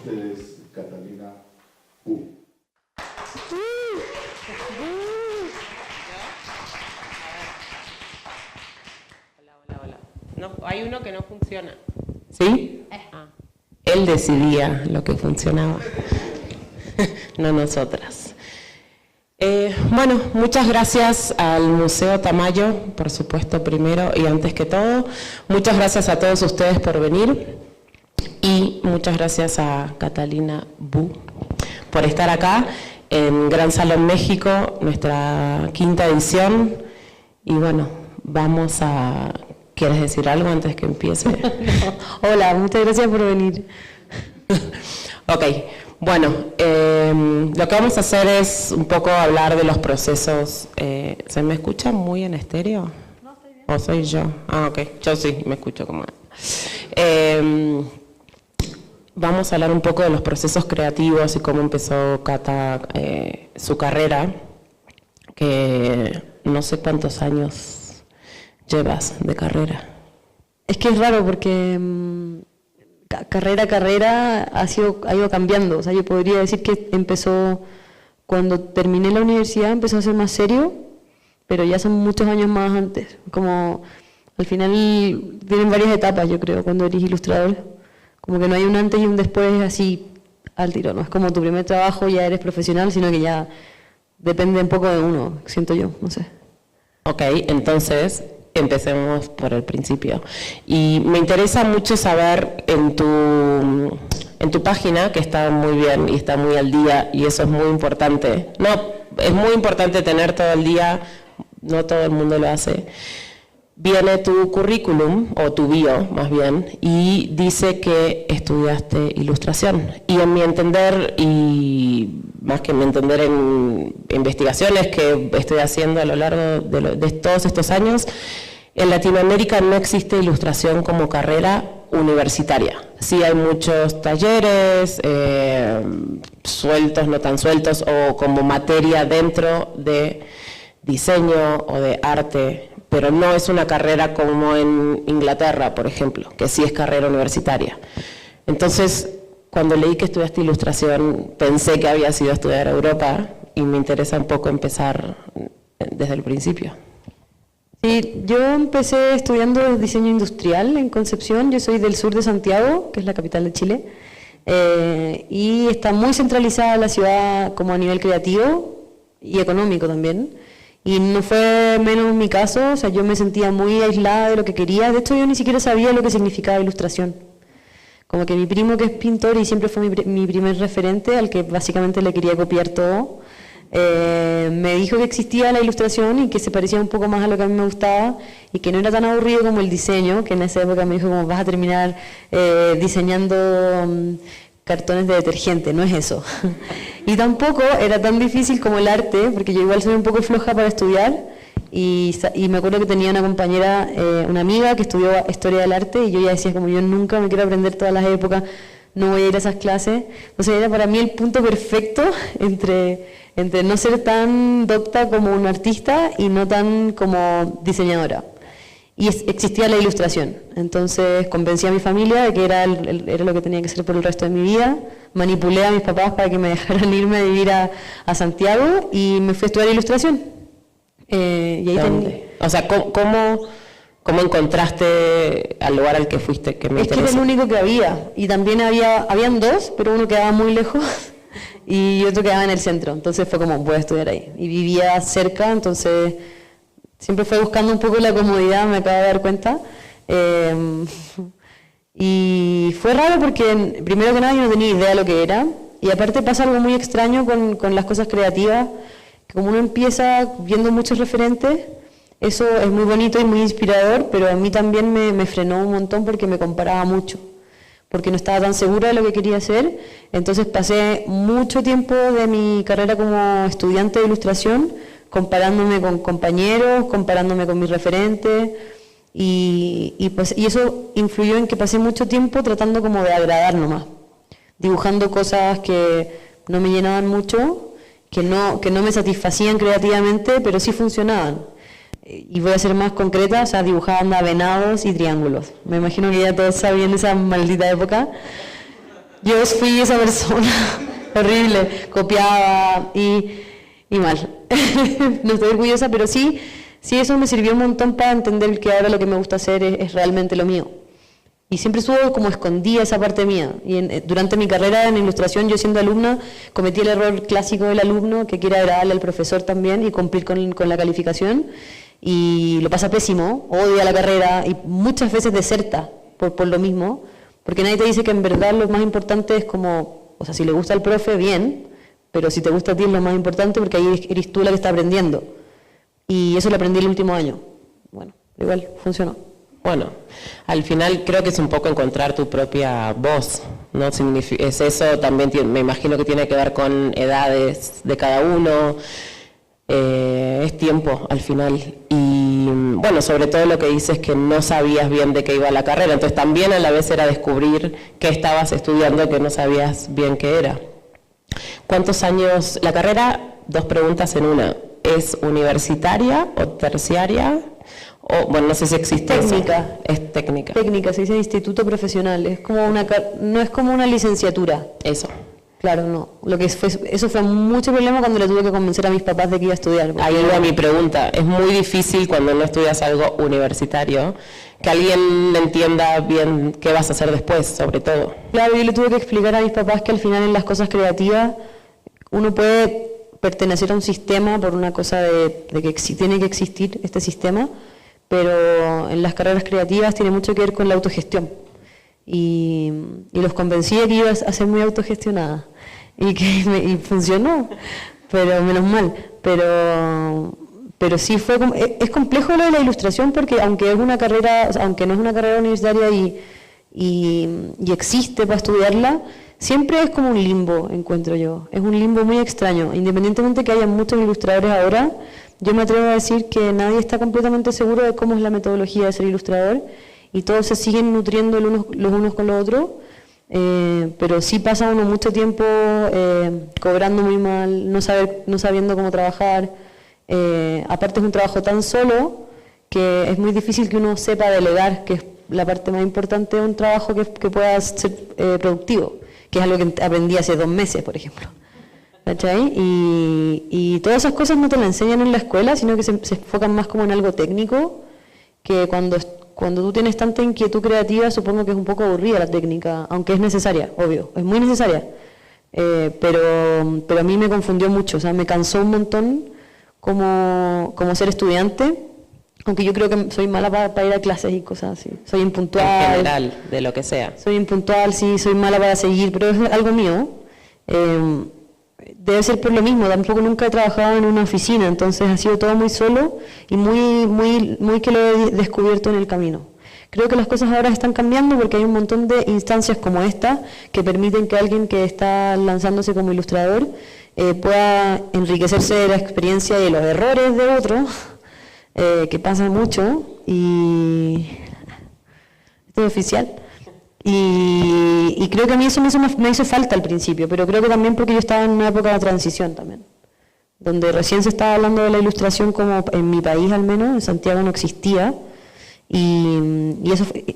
ustedes Catalina Bu. Hola. No, hay uno que no funciona. ¿Sí? Él decidía lo que funcionaba, no nosotras. Bueno, muchas gracias al Museo Tamayo, por supuesto, primero y antes que todo. Muchas gracias a todos ustedes por venir y muchas gracias a Catalina Bu por estar acá en Gran Salón México, nuestra 5ª edición. Y bueno, vamos a... ¿Quieres decir algo antes que empiece? No. Hola, muchas gracias por venir. Ok, bueno, lo que vamos a hacer es un poco hablar de los procesos. ¿Se me escucha muy en estéreo? No, estoy bien. ¿O soy yo? Ah, ok, yo sí, me escucho como... vamos a hablar un poco de los procesos creativos y cómo empezó Cata su carrera, que no sé cuántos años llevas de carrera. Es que es raro porque carrera a carrera ha ido cambiando. O sea, yo podría decir que empezó, cuando terminé la universidad, empezó a ser más serio, pero ya son muchos años más antes. Como al final tienen varias etapas, yo creo, cuando eres ilustrador. Como que no hay un antes y un después así al tiro. No es como tu primer trabajo ya eres profesional, sino que ya depende un poco de uno, siento yo, no sé. Ok, entonces empecemos por el principio. Y me interesa mucho saber en tu página, que está muy bien y está muy al día, y eso es muy importante. No, es muy importante tener todo el día, no todo el mundo lo hace. Viene tu currículum, o tu bio más bien, y dice que estudiaste ilustración. Y en mi entender, y más que en mi entender en investigaciones que estoy haciendo a lo largo de todos estos años, en Latinoamérica no existe ilustración como carrera universitaria. Sí hay muchos talleres, sueltos, no tan sueltos, o como materia dentro de diseño o de arte, pero no es una carrera como en Inglaterra, por ejemplo, que sí es carrera universitaria. Entonces, cuando leí que estudiaste ilustración, pensé que había sido estudiar a Europa, y me interesa un poco empezar desde el principio. Sí, yo empecé estudiando diseño industrial en Concepción. Yo soy del sur de Santiago, que es la capital de Chile, y está muy centralizada la ciudad como a nivel creativo y económico también. Y no fue menos mi caso, o sea, yo me sentía muy aislada de lo que quería. De hecho, yo ni siquiera sabía lo que significaba ilustración. Como que mi primo, que es pintor y siempre fue mi primer referente, al que básicamente le quería copiar todo, me dijo que existía la ilustración y que se parecía un poco más a lo que a mí me gustaba y que no era tan aburrido como el diseño, que en esa época me dijo como vas a terminar diseñando cartones de detergente, no es eso. Y tampoco era tan difícil como el arte, porque yo igual soy un poco floja para estudiar y me acuerdo que tenía una compañera, una amiga que estudió Historia del Arte y yo ya decía como yo nunca me quiero aprender todas las épocas, no voy a ir a esas clases. Entonces era para mí el punto perfecto entre no ser tan docta como un artista y no tan como diseñadora. Y existía la ilustración. Entonces convencí a mi familia de que era lo que tenía que hacer por el resto de mi vida. Manipulé a mis papás para que me dejaran irme a vivir a Santiago y me fui a estudiar ilustración. Y ahí ¿Dónde? O sea, ¿cómo encontraste al lugar al que fuiste? Que me es que era el único que había. Y también habían dos, pero uno quedaba muy lejos y otro quedaba en el centro. Entonces fue como, voy a estudiar ahí. Y vivía cerca, entonces siempre fue buscando un poco la comodidad, me acabo de dar cuenta. Y fue raro porque, primero que nada, yo no tenía idea de lo que era. Y aparte pasa algo muy extraño con las cosas creativas, que como uno empieza viendo muchos referentes, eso es muy bonito y muy inspirador, pero a mí también me frenó un montón porque me comparaba mucho, porque no estaba tan segura de lo que quería hacer. Entonces pasé mucho tiempo de mi carrera como estudiante de ilustración comparándome con compañeros, comparándome con mis referentes, y eso influyó en que pasé mucho tiempo tratando como de agradar nomás, dibujando cosas que no me llenaban mucho, que no me satisfacían creativamente, pero sí funcionaban. Y voy a ser más concreta, o sea, dibujaba venados y triángulos. Me imagino que ya todos sabían esa maldita época. Yo fui esa persona horrible, copiaba y mal. No estoy orgullosa, pero sí eso me sirvió un montón para entender que ahora lo que me gusta hacer es realmente lo mío. Y siempre estuvo como escondida esa parte mía. Y durante mi carrera en ilustración, yo siendo alumna, cometí el error clásico del alumno, que quiere agradarle al profesor también y cumplir con la calificación. Y lo pasa pésimo, odia la carrera y muchas veces deserta por lo mismo. Porque nadie te dice que en verdad lo más importante es como, o sea, si le gusta al profe, bien, pero si te gusta a ti es lo más importante porque ahí eres tú la que está aprendiendo. Y eso lo aprendí el último año. Bueno, igual funcionó. Bueno, al final creo que es un poco encontrar tu propia voz, ¿no? Es eso también, me imagino que tiene que ver con edades de cada uno, es tiempo al final. Y bueno, sobre todo lo que dices que no sabías bien de qué iba la carrera, entonces también a la vez era descubrir qué estabas estudiando que no sabías bien qué era. ¿Cuántos años? La carrera, 2 preguntas en una, ¿es universitaria o terciaria? O, bueno, no sé si existe técnica. Eso. Es técnica. Técnica, se dice instituto profesional, es como no es como una licenciatura. Eso. Claro, no. Eso fue mucho problema cuando le tuve que convencer a mis papás de que iba a estudiar. Ahí va mi pregunta. Es muy difícil cuando no estudias algo universitario que alguien entienda bien qué vas a hacer después, sobre todo. Claro, yo le tuve que explicar a mis papás que al final en las cosas creativas uno puede pertenecer a un sistema por una cosa de que tiene que existir este sistema, pero en las carreras creativas tiene mucho que ver con la autogestión. Y los convencí de que iba a ser muy autogestionada y funcionó, pero menos mal. Pero sí fue es complejo lo de la ilustración porque aunque es una carrera, o sea, aunque no es una carrera universitaria y existe para estudiarla, siempre es como un limbo, encuentro yo. Es un limbo muy extraño. Independientemente que haya muchos ilustradores ahora, yo me atrevo a decir que nadie está completamente seguro de cómo es la metodología de ser ilustrador y todos se siguen nutriendo los unos con los otros, pero sí pasa uno mucho tiempo cobrando muy mal, no sabiendo cómo trabajar. Aparte es un trabajo tan solo que es muy difícil que uno sepa delegar, que es la parte más importante de un trabajo que pueda ser productivo, que es algo que aprendí hace 2 meses, por ejemplo. ¿Cachai? Y todas esas cosas no te las enseñan en la escuela, sino que se enfocan más como en algo técnico, que cuando tú tienes tanta inquietud creativa, supongo que es un poco aburrida la técnica, aunque es necesaria, obvio, es muy necesaria. Pero a mí me confundió mucho, o sea, me cansó un montón como ser estudiante, aunque yo creo que soy mala para ir a clases y cosas así. Soy impuntual. En general, de lo que sea. Soy impuntual, sí, soy mala para seguir, pero es algo mío. Debe ser por lo mismo, tampoco nunca he trabajado en una oficina, entonces ha sido todo muy solo y muy que lo he descubierto en el camino. Creo que las cosas ahora están cambiando porque hay un montón de instancias como esta que permiten que alguien que está lanzándose como ilustrador pueda enriquecerse de la experiencia y de los errores de otros, que pasa mucho, y esto es oficial. Y creo que a mí eso me hizo falta al principio, pero creo que también porque yo estaba en una época de transición también, donde recién se estaba hablando de la ilustración como en mi país al menos, en Santiago no existía, y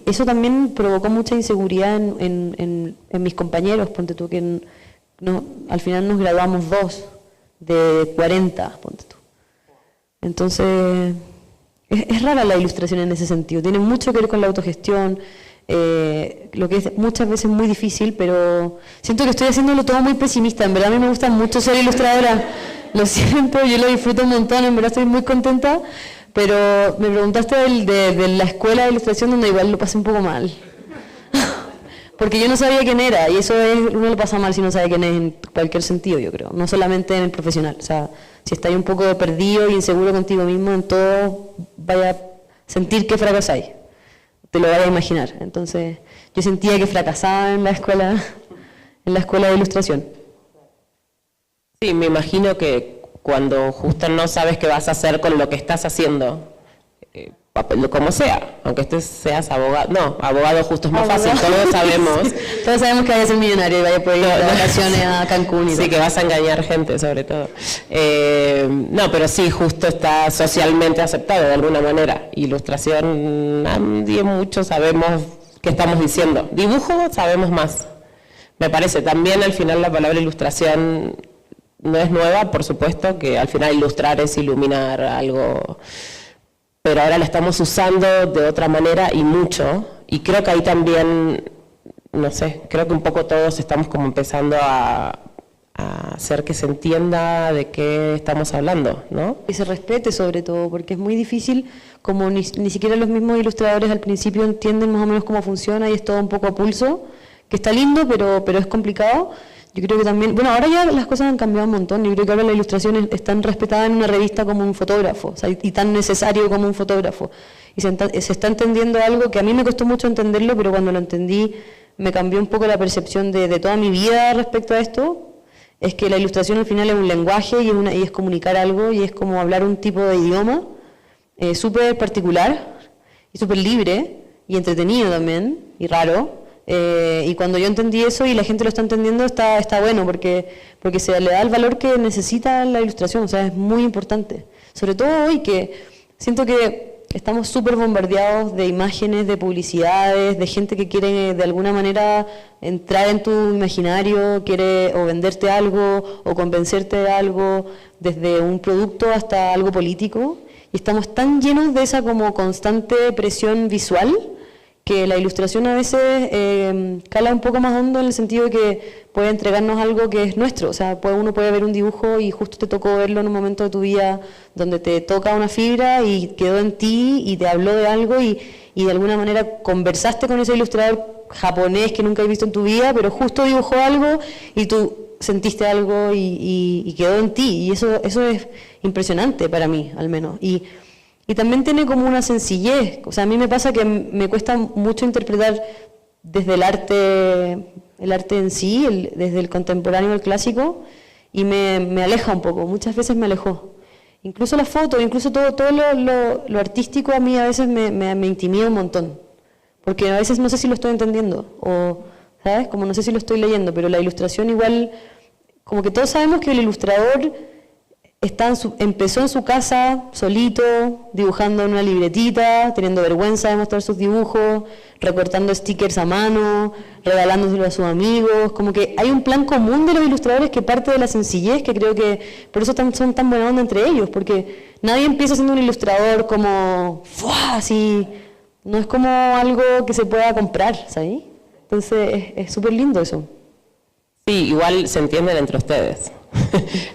eso también provocó mucha inseguridad en mis compañeros, ponte tú que al final nos graduamos 2 de 40, ponte tú. Entonces, es rara la ilustración en ese sentido, tiene mucho que ver con la autogestión, lo que es muchas veces muy difícil, pero siento que estoy haciéndolo todo muy pesimista. En verdad a mí me gusta mucho ser ilustradora, lo siento, yo lo disfruto un montón, en verdad estoy muy contenta, pero me preguntaste de la escuela de ilustración donde igual lo pasé un poco mal porque yo no sabía quién era, y eso uno lo pasa mal si no sabe quién es en cualquier sentido, yo creo, no solamente en el profesional. O sea, si estás un poco perdido y inseguro contigo mismo, en todo vaya a sentir que fracasáis, te lo vayas a imaginar. Entonces yo sentía que fracasaba en la escuela de ilustración. Sí, me imagino que cuando justo no sabes qué vas a hacer con lo que estás haciendo, como sea, aunque seas abogado, no, abogado justo es más fácil, todos sabemos. Todos sabemos que vaya a ser millonario y vaya a poder ir de vacaciones a Cancún. Sí, que vas a engañar gente sobre todo. No, pero sí, justo está socialmente aceptado de alguna manera. Ilustración, nadie mucho sabemos qué estamos diciendo. Dibujo sabemos más, Me parece, también al final la palabra ilustración no es nueva, por supuesto, que al final ilustrar es iluminar algo, pero ahora la estamos usando de otra manera y mucho, y creo que ahí también, no sé, creo que un poco todos estamos como empezando a hacer que se entienda de qué estamos hablando, ¿no? Y se respete sobre todo, porque es muy difícil, como ni siquiera los mismos ilustradores al principio entienden más o menos cómo funciona y es todo un poco a pulso, que está lindo, pero es complicado. Yo creo que también, bueno, ahora ya las cosas han cambiado un montón, yo creo que ahora la ilustración es tan respetada en una revista como un fotógrafo, o sea, y tan necesario como un fotógrafo. Y se está entendiendo algo que a mí me costó mucho entenderlo, pero cuando lo entendí me cambió un poco la percepción de toda mi vida respecto a esto. Es que la ilustración al final es un lenguaje y es comunicar algo y es como hablar un tipo de idioma súper particular y súper libre y entretenido también y raro. Y cuando yo entendí eso y la gente lo está entendiendo está bueno porque se le da el valor que necesita la ilustración, o sea, es muy importante. Sobre todo hoy que siento que estamos súper bombardeados de imágenes, de publicidades, de gente que quiere de alguna manera entrar en tu imaginario, quiere o venderte algo o convencerte de algo, desde un producto hasta algo político. Y estamos tan llenos de esa como constante presión visual que la ilustración a veces cala un poco más hondo en el sentido de que puede entregarnos algo que es nuestro. O sea, uno puede ver un dibujo y justo te tocó verlo en un momento de tu vida donde te toca una fibra y quedó en ti y te habló de algo y de alguna manera conversaste con ese ilustrador japonés que nunca has visto en tu vida, pero justo dibujó algo y tú sentiste algo y quedó en ti. Y eso es impresionante para mí, al menos. Y también tiene como una sencillez, o sea, a mí me pasa que me cuesta mucho interpretar desde el arte en sí, desde el contemporáneo al clásico, y me aleja un poco, muchas veces me alejó. Incluso la foto, incluso todo lo artístico a mí a veces me intimida un montón, porque a veces no sé si lo estoy entendiendo, o, ¿sabes? Como no sé si lo estoy leyendo, pero la ilustración igual, como que todos sabemos que el ilustrador empezó en su casa, solito, dibujando en una libretita, teniendo vergüenza de mostrar sus dibujos, recortando stickers a mano, regalándoselos a sus amigos. Como que hay un plan común de los ilustradores que parte de la sencillez, que creo que por eso son tan buena onda entre ellos, porque nadie empieza siendo un ilustrador como ¡fua! Así, no es como algo que se pueda comprar, ¿sabes? Entonces es súper lindo eso. Sí, igual se entienden entre ustedes.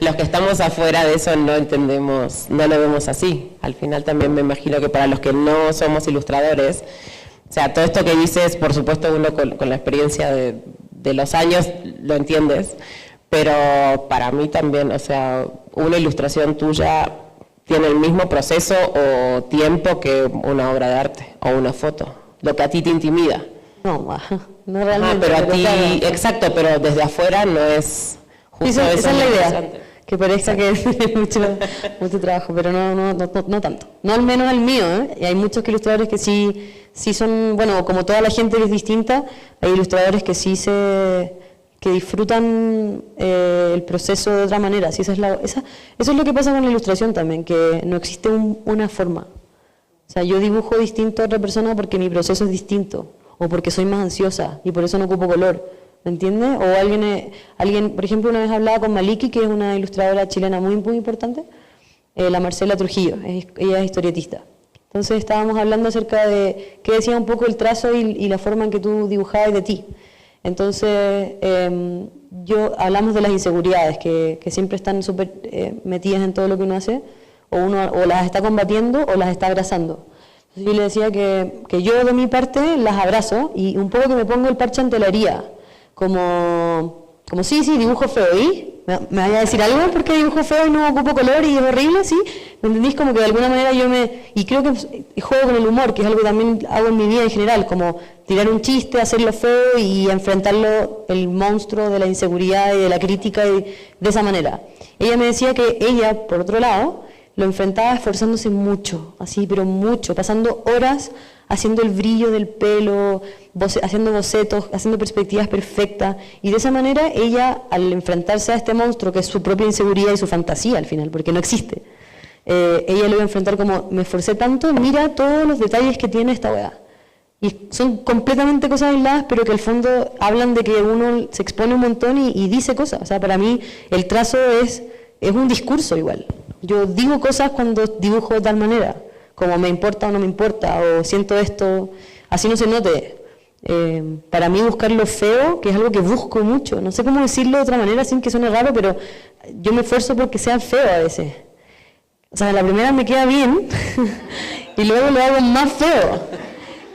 Los que estamos afuera de eso no entendemos, no lo vemos así. Al final también me imagino que para los que no somos ilustradores, o sea, todo esto que dices, por supuesto uno con la experiencia de los años lo entiendes, pero para mí también, o sea, una ilustración tuya tiene el mismo proceso o tiempo que una obra de arte o una foto, lo que a ti te intimida. No realmente. Pero a ti, claro. Exacto, pero desde afuera no es... Esa es la idea, que parezca que es mucho trabajo, pero no tanto. No al menos el mío, ¿eh? Y hay muchos ilustradores que sí son, bueno, como toda la gente que es distinta, hay ilustradores que sí que disfrutan el proceso de otra manera. Sí, eso es lo que pasa con la ilustración también, que no existe una forma. O sea, yo dibujo distinto a otra persona porque mi proceso es distinto, o porque soy más ansiosa y por eso no ocupo color. ¿Me entiendes? O alguien, por ejemplo, una vez hablaba con Maliki, que es una ilustradora chilena muy, muy importante, la Marcela Trujillo, ella es historietista. Entonces estábamos hablando acerca de qué decía un poco el trazo y la forma en que tú dibujabas de ti. Entonces, hablamos de las inseguridades, que siempre están súper metidas en todo lo que uno hace, o las está combatiendo o las está abrazando. Entonces yo le decía que yo de mi parte las abrazo y un poco que me pongo el parche ante la herida. Como sí, dibujo feo, ¿y? ¿Me vaya a decir algo porque dibujo feo y no ocupo color y es horrible? ¿Sí? ¿Me entendís? Como que de alguna manera y creo que juego con el humor, que es algo que también hago en mi vida en general, como tirar un chiste, hacerlo feo y enfrentarlo, el monstruo de la inseguridad y de la crítica de esa manera. Ella me decía que ella, por otro lado, lo enfrentaba esforzándose mucho, así, pero mucho, pasando horas haciendo el brillo del pelo, haciendo bocetos, haciendo perspectivas perfectas, y de esa manera ella, al enfrentarse a este monstruo que es su propia inseguridad y su fantasía al final, porque no existe, ella lo iba a enfrentar como, me esforcé tanto, mira todos los detalles que tiene esta weá, Y son completamente cosas aisladas, pero que al fondo hablan de que uno se expone un montón y dice cosas. O sea, para mí el trazo es un discurso igual. Yo digo cosas cuando dibujo de tal manera, como me importa o no me importa, o siento esto, así no se note. Para mí buscar lo feo, que es algo que busco mucho, no sé cómo decirlo de otra manera sin que suene raro, pero yo me esfuerzo porque sea feo a veces. O sea, la primera me queda bien y luego lo hago más feo.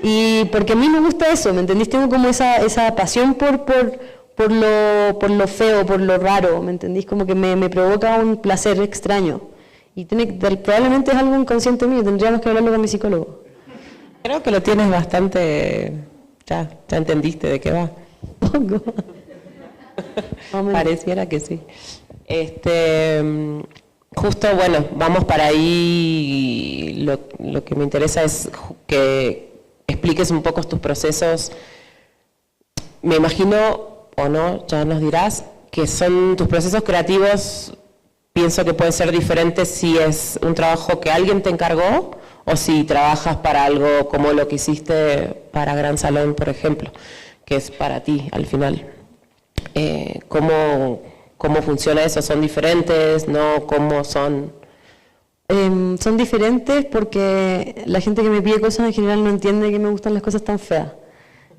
Y porque a mí me gusta eso, ¿me entendís? Tengo como esa pasión por lo feo, por lo raro, ¿me entendís? Como que me provoca un placer extraño. Y probablemente es algo inconsciente mío, tendríamos que hablarlo con mi psicólogo. Creo que lo tienes bastante... Ya entendiste de qué va. Poco. Pareciera que sí. Justo, bueno, vamos para ahí. Lo que me interesa es que expliques un poco tus procesos. Me imagino, o no, ya nos dirás, que son tus procesos creativos. Pienso que puede ser diferente si es un trabajo que alguien te encargó o si trabajas para algo como lo que hiciste para Gran Salón, por ejemplo, que es para ti al final. ¿Cómo funciona eso? ¿Son diferentes? ¿No? ¿Cómo son? Son diferentes porque la gente que me pide cosas en general no entiende que me gustan las cosas tan feas.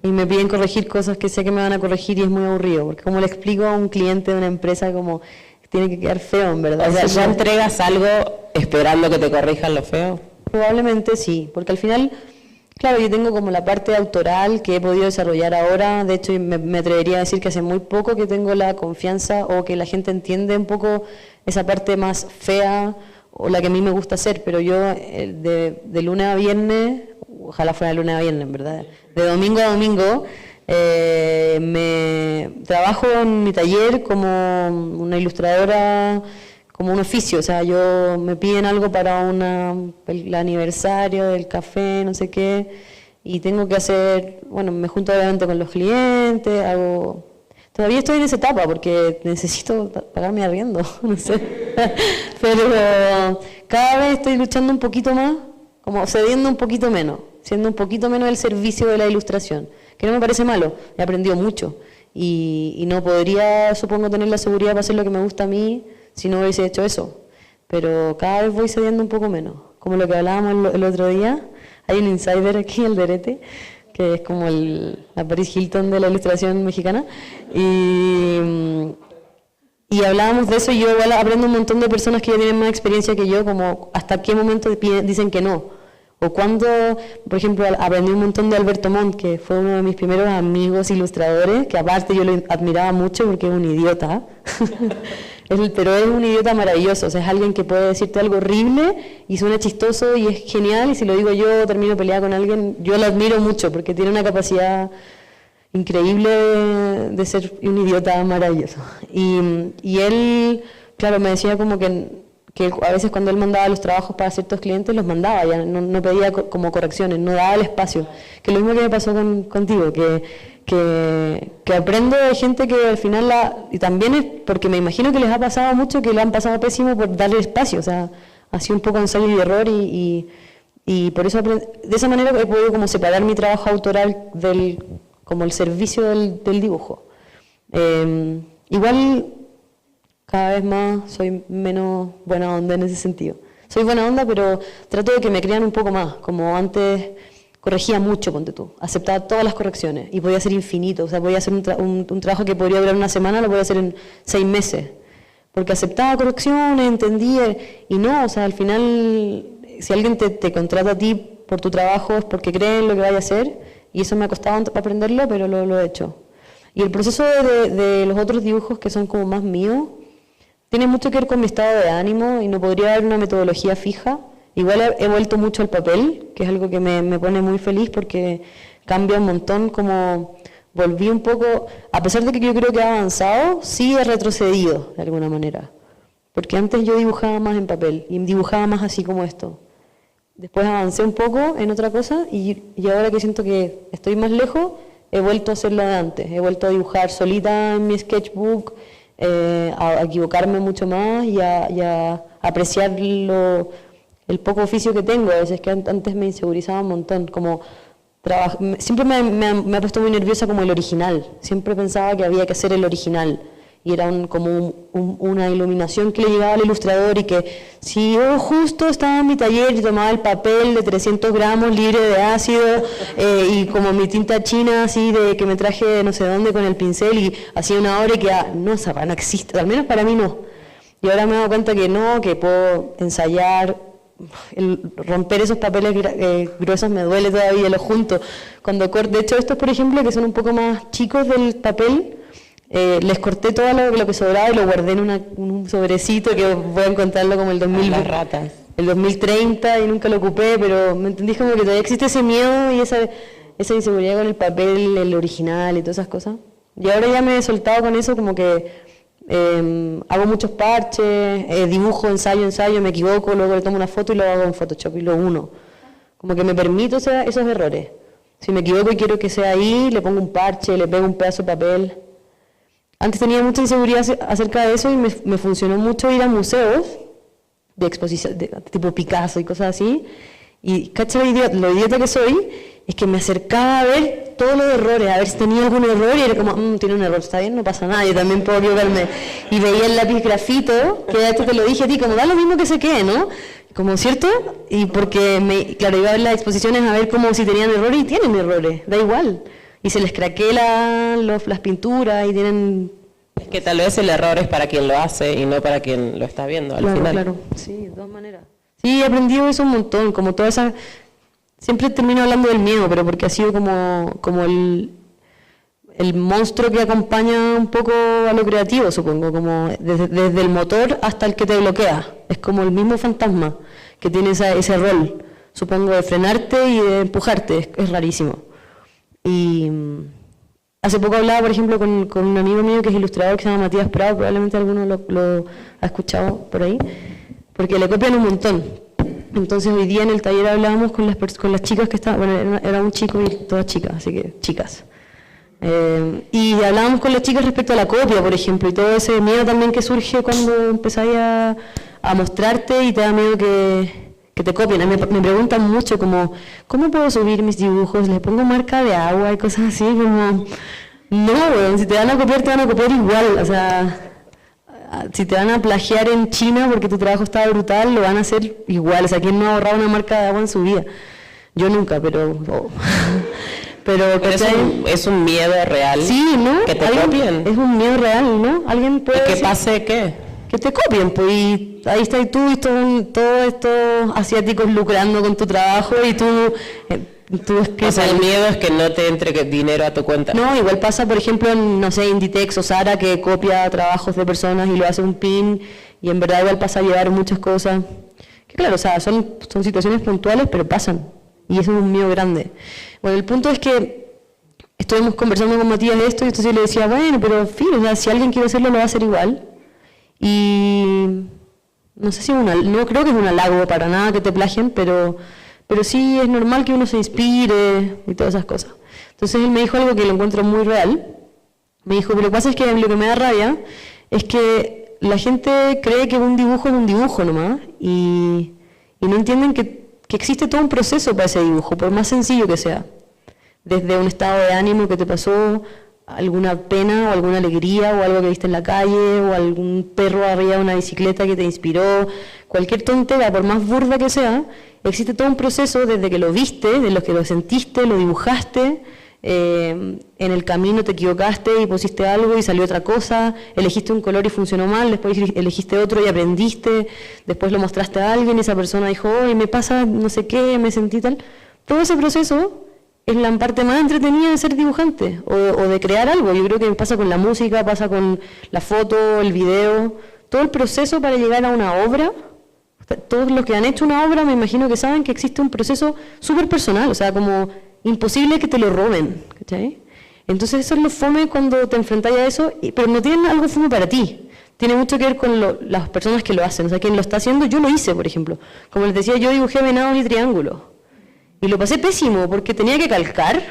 Y me piden corregir cosas que sé que me van a corregir y es muy aburrido. Porque como le explico a un cliente de una empresa como tiene que quedar feo, en verdad. O sea, ¿ya entregas algo esperando que te corrijan lo feo? Probablemente sí, porque al final, claro, yo tengo como la parte autoral que he podido desarrollar ahora. De hecho, me atrevería a decir que hace muy poco que tengo la confianza o que la gente entiende un poco esa parte más fea o la que a mí me gusta hacer, pero yo de lunes a viernes, ojalá fuera de lunes a viernes, ¿verdad? De domingo a domingo, me trabajo en mi taller como una ilustradora, como un oficio. O sea, me piden algo para el aniversario del café, no sé qué, y tengo que hacer, bueno, me junto obviamente con los clientes, todavía estoy en esa etapa porque necesito pagar mi arriendo, no sé. Pero cada vez estoy luchando un poquito más, como cediendo un poquito menos, siendo un poquito menos el servicio de la ilustración, que no me parece malo, he aprendido mucho y no podría, supongo, tener la seguridad para hacer lo que me gusta a mí si no hubiese hecho eso. Pero cada vez voy cediendo un poco menos, como lo que hablábamos el otro día. Hay un insider aquí, el Derete, que es como la Paris Hilton de la ilustración mexicana, y hablábamos de eso, y yo igual aprendo un montón de personas que ya tienen más experiencia que yo, como hasta qué momento dicen que no, o cuando, por ejemplo, aprendí un montón de Alberto Montt, que fue uno de mis primeros amigos ilustradores, que aparte yo lo admiraba mucho porque es un idiota, pero es un idiota maravilloso. O sea, es alguien que puede decirte algo horrible y suena chistoso y es genial, y si lo digo yo termino peleada con alguien, yo lo admiro mucho porque tiene una capacidad increíble de ser un idiota maravilloso. Y él, claro, me decía como que a veces cuando él mandaba los trabajos para ciertos clientes, los mandaba, ya no pedía como correcciones, no daba el espacio. Que lo mismo que me pasó contigo, que aprendo de gente que al final, y también es porque me imagino que les ha pasado mucho, que le han pasado pésimo por darle espacio, o sea, ha sido un poco ensayo y error, y por eso de esa manera he podido como separar mi trabajo autoral como el servicio del dibujo. Igual cada vez más soy menos buena onda en ese sentido. Soy buena onda, pero trato de que me crean un poco más. Como antes corregía mucho, ponte tú, aceptaba todas las correcciones y podía ser infinito. O sea, podía hacer un trabajo que podría durar una semana, lo podía hacer en 6 meses. Porque aceptaba correcciones, entendía, y no, o sea, al final, si alguien te contrata a ti por tu trabajo es porque cree en lo que vaya a hacer, y eso me ha costado aprenderlo, pero lo he hecho. Y el proceso de los otros dibujos que son como más míos, tiene mucho que ver con mi estado de ánimo y no podría haber una metodología fija. Igual he vuelto mucho al papel, que es algo que me pone muy feliz porque cambia un montón, como volví un poco, a pesar de que yo creo que he avanzado, sí he retrocedido de alguna manera. Porque antes yo dibujaba más en papel y dibujaba más así como esto. Después avancé un poco en otra cosa y ahora que siento que estoy más lejos, he vuelto a hacerlo de antes. He vuelto a dibujar solita en mi sketchbook, a equivocarme mucho más y a apreciar el poco oficio que tengo. A veces que antes me insegurizaba un montón, como siempre me ha puesto muy nerviosa como el original. Siempre pensaba que había que hacer el original. Y era como una iluminación que le llegaba al ilustrador y que si yo justo estaba en mi taller y tomaba el papel de 300 gramos libre de ácido y como mi tinta china así de que me traje no sé dónde con el pincel y hacía una obra y que no, esa no existe, al menos para mí no. Y ahora me he dado cuenta que no, que puedo ensayar. Romper esos papeles gruesos me duele todavía, lo junto. De hecho, estos, por ejemplo, que son un poco más chicos del papel, les corté todo lo que sobraba y lo guardé en un sobrecito que voy a encontrarlo como el 2030 y nunca lo ocupé, pero me entendí como que todavía existe ese miedo y esa inseguridad con el papel, el original y todas esas cosas. Y ahora ya me he soltado con eso, como que hago muchos parches, dibujo, ensayo, me equivoco, luego le tomo una foto y lo hago en Photoshop y lo uno. Como que me permito esos errores. Si me equivoco y quiero que sea ahí, le pongo un parche, le pego un pedazo de papel. Antes tenía mucha inseguridad acerca de eso y me funcionó mucho ir a museos de exposición, tipo Picasso y cosas así. Y cacha lo idiota que soy, es que me acercaba a ver todos los errores, a ver si tenía algún error y era como, tiene un error, está bien, no pasa nada, yo también puedo equivocarme. Y veía el lápiz grafito, que esto te lo dije a ti, como da lo mismo que se quede, ¿no? Como, ¿cierto? Y porque, claro, iba a ver las exposiciones a ver como si tenían errores y tienen errores, da igual. Y se les craquelan las pinturas y tienen... Es que tal vez el error es para quien lo hace y no para quien lo está viendo al final. Claro, sí, de todas maneras. Sí, he aprendido eso un montón, como toda esa... Siempre termino hablando del miedo, pero porque ha sido como el monstruo que acompaña un poco a lo creativo, supongo, como desde el motor hasta el que te bloquea. Es como el mismo fantasma que tiene ese rol, supongo, de frenarte y de empujarte, es rarísimo. Y hace poco hablaba, por ejemplo, con un amigo mío que es ilustrador, que se llama Matías Prado, probablemente alguno lo ha escuchado por ahí, porque le copian un montón. Entonces hoy día en el taller hablábamos con las chicas que estaban, bueno, era un chico y todas chicas, así que chicas. Y hablábamos con las chicas respecto a la copia, por ejemplo, y todo ese miedo también que surge cuando empezáis a mostrarte y te da miedo que te copien. A mí me preguntan mucho como, ¿cómo puedo subir mis dibujos? ¿Les pongo marca de agua y cosas así? Como, no, bueno, si te van a copiar igual, o sea... Si te van a plagiar en China porque tu trabajo está brutal, lo van a hacer igual. O sea, ¿quién no ha ahorrado una marca de agua en su vida? Yo nunca, pero... Pero es un miedo real. Sí, ¿no? Que te copien. Es un miedo real, ¿no? Alguien puede... ¿Y que pase qué? Que te copien, pues, y ahí estás tú y todos estos asiáticos lucrando con tu trabajo y tú o sea, el miedo es que no te entre dinero a tu cuenta. No, igual pasa, por ejemplo, en, no sé, Inditex o Zara, que copia trabajos de personas y lo hace un pin, y en verdad igual pasa a llevar muchas cosas. Que claro, o sea, son situaciones puntuales, pero pasan, y eso es un miedo grande. Bueno, el punto es que estuvimos conversando con Matías de esto, y entonces yo le decía, bueno, pero fin, o sea, si alguien quiere hacerlo, lo va a hacer igual. Y no sé si no creo que es un halago para nada que te plagien, pero sí es normal que uno se inspire y todas esas cosas. Entonces él me dijo algo que lo encuentro muy real. Me dijo, pero lo que pasa es que lo que me da rabia es que la gente cree que un dibujo es un dibujo nomás y no entienden que existe todo un proceso para ese dibujo, por más sencillo que sea. Desde un estado de ánimo que te pasó, alguna pena o alguna alegría o algo que viste en la calle o algún perro arriba de una bicicleta que te inspiró, cualquier tontera, por más burda que sea, existe todo un proceso desde que lo viste, de lo que lo sentiste, lo dibujaste, en el camino te equivocaste y pusiste algo y salió otra cosa, elegiste un color y funcionó mal, después elegiste otro y aprendiste, después lo mostraste a alguien y esa persona dijo, oye, me pasa no sé qué, me sentí tal. Todo ese proceso es la parte más entretenida de ser dibujante o de crear algo. Yo creo que pasa con la música, pasa con la foto, el video, todo el proceso para llegar a una obra. Todos los que han hecho una obra me imagino que saben que existe un proceso súper personal, o sea, como imposible que te lo roben, ¿cachai? Entonces eso es lo fome cuando te enfrentas a eso, pero no tiene algo fome para ti, tiene mucho que ver con las personas que lo hacen, o sea, quien lo está haciendo, yo lo hice, por ejemplo, como les decía, yo dibujé venados y triángulos, y lo pasé pésimo, porque tenía que calcar,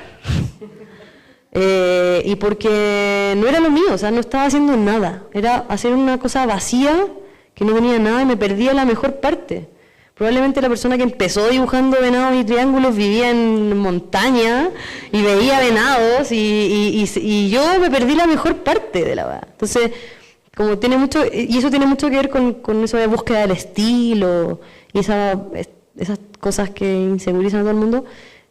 y porque no era lo mío, o sea, no estaba haciendo nada, era hacer una cosa vacía, que no tenía nada y me perdía la mejor parte, Probablemente la persona que empezó dibujando venados y triángulos vivía en montaña y veía venados y yo me perdí la mejor parte de la verdad. Entonces, como tiene mucho, y eso tiene mucho que ver con eso de búsqueda del estilo y esas cosas que insegurizan a todo el mundo,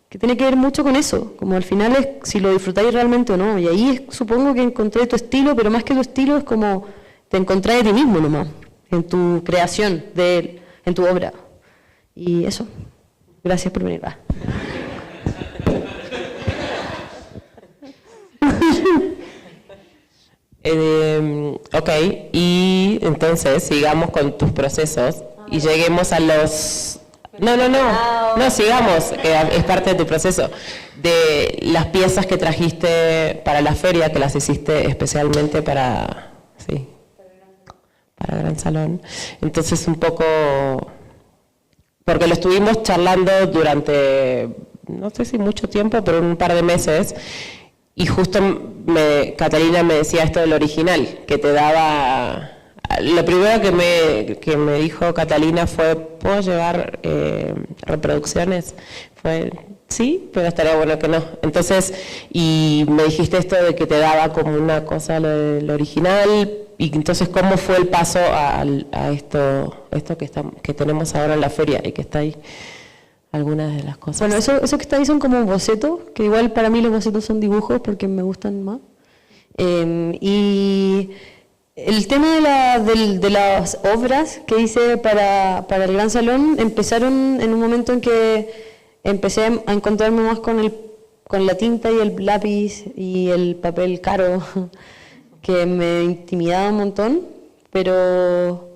que tiene que ver mucho con eso, como al final es si lo disfrutáis realmente o no. Y ahí supongo que encontré tu estilo, pero más que tu estilo es como te encontrás de ti mismo nomás, en tu creación, en tu obra. Y eso. Gracias por venir. Ok, y entonces sigamos con tus procesos y lleguemos a los... No, sigamos, que es parte de tu proceso, de las piezas que trajiste para la feria, que las hiciste especialmente para Gran Salón. Entonces un poco, porque lo estuvimos charlando durante, no sé si mucho tiempo, pero un par de meses, y justo Catalina me decía esto del original, que te daba... Lo primero que me dijo Catalina fue, ¿puedo llevar reproducciones? Fue, sí, pero estaría bueno que no. Entonces, y me dijiste esto de que te daba como una cosa lo original, y entonces, ¿cómo fue el paso a esto que tenemos ahora en la feria y que está ahí? Algunas de las cosas. Bueno, eso que está ahí son como bocetos, que igual para mí los bocetos son dibujos porque me gustan más. Y el tema de las obras que hice para el Gran Salón empezaron en un momento en que empecé a encontrarme más con la tinta y el lápiz y el papel caro, que me intimidaba un montón, pero